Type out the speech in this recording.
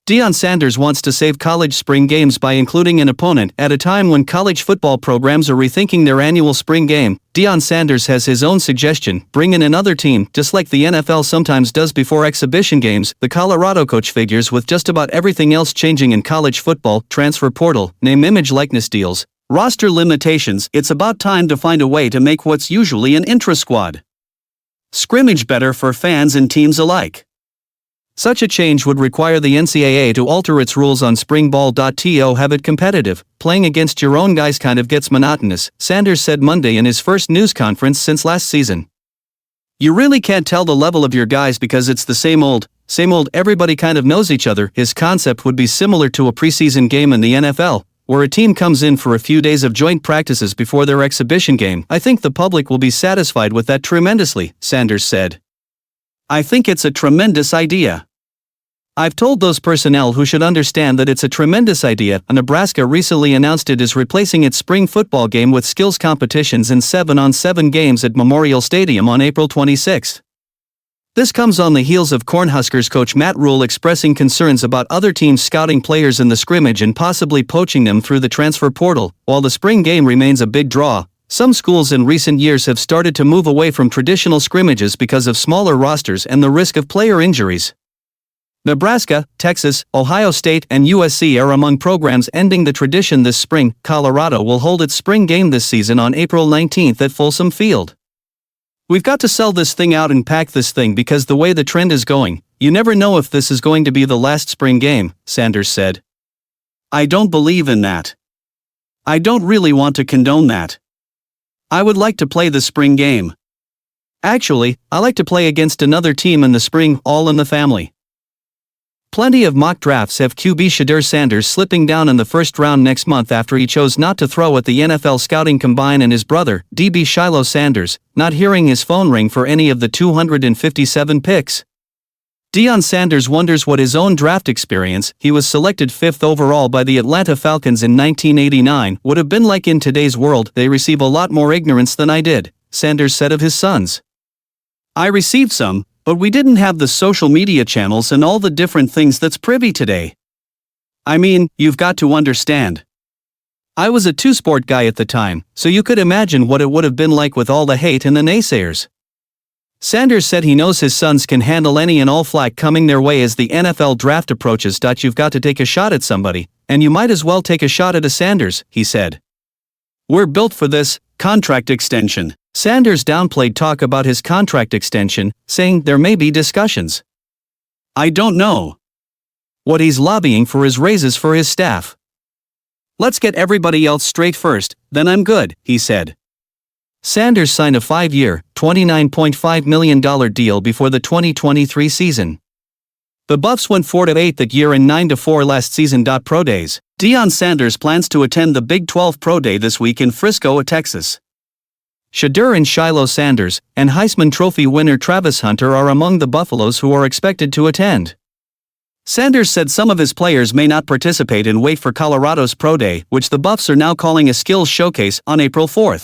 Deion Sanders wants to save college spring games by including an opponent at a time when college football programs are rethinking their annual spring game. Deion Sanders has his own suggestion: bring in another team, just like the NFL sometimes does before exhibition games. The Colorado coach figures with just about everything else changing in college football: transfer portal, name, image, likeness deals, roster limitations. It's about time to find a way to make what's usually an intra-squad scrimmage better for fans and teams alike. Such a change would require the NCAA to alter its rules on spring ball. To have it competitive, playing against your own guys kind of gets monotonous, Sanders said Monday in his first news conference since last season. You really can't tell the level of your guys because it's the same old, everybody kind of knows each other. His concept would be similar to a preseason game in the NFL, where a team comes in for a few days of joint practices before their exhibition game. I think the public will be satisfied with that tremendously, Sanders said. I think it's a tremendous idea. I've told those personnel who should understand that it's a tremendous idea. Nebraska recently announced it is replacing its spring football game with skills competitions and 7-on-7 games at Memorial Stadium on April 26. This comes on the heels of Cornhuskers coach Matt Rule expressing concerns about other teams scouting players in the scrimmage and possibly poaching them through the transfer portal. While the spring game remains a big draw, some schools in recent years have started to move away from traditional scrimmages because of smaller rosters and the risk of player injuries. Nebraska, Texas, Ohio State, and USC are among programs ending the tradition this spring. Colorado will hold its spring game this season on April 19 at Folsom Field. We've got to sell this thing out and pack this thing because the way the trend is going, you never know if this is going to be the last spring game, Sanders said. I don't believe in that. I don't really want to condone that. I would like to play the spring game. Actually, I like to play against another team in the spring, all in the family. Plenty of mock drafts have QB Deion Sanders slipping down in the first round next month after he chose not to throw at the NFL Scouting Combine, and his brother, DB Shiloh Sanders, not hearing his phone ring for any of the 257 picks. Deion Sanders wonders what his own draft experience, he was selected 5th overall by the Atlanta Falcons in 1989, would have been like in today's world. They receive a lot more ignorance than I did, Sanders said of his sons. I received some, but we didn't have the social media channels and all the different things that's privy today. I mean, you've got to understand. I was a two-sport guy at the time, so you could imagine what it would have been like with all the hate and the naysayers. Sanders said he knows his sons can handle any and all flack coming their way as the NFL draft approaches. You've got to take a shot at somebody, and you might as well take a shot at a Sanders, he said. We're built for this contract extension. Sanders downplayed talk about his contract extension, saying there may be discussions. I don't know. What he's lobbying for is raises for his staff. Let's get everybody else straight first, then I'm good, he said. Sanders signed a 5-year, $29.5 million deal before the 2023 season. The Buffs went 4-8 that year and 9-4 last season. Pro days. Deion Sanders plans to attend the Big 12 Pro Day this week in Frisco, Texas. Shadur and Shiloh Sanders and Heisman Trophy winner Travis Hunter are among the Buffaloes who are expected to attend. Sanders said some of his players may not participate and wait for Colorado's Pro Day, which the Buffs are now calling a skills showcase, on April 4.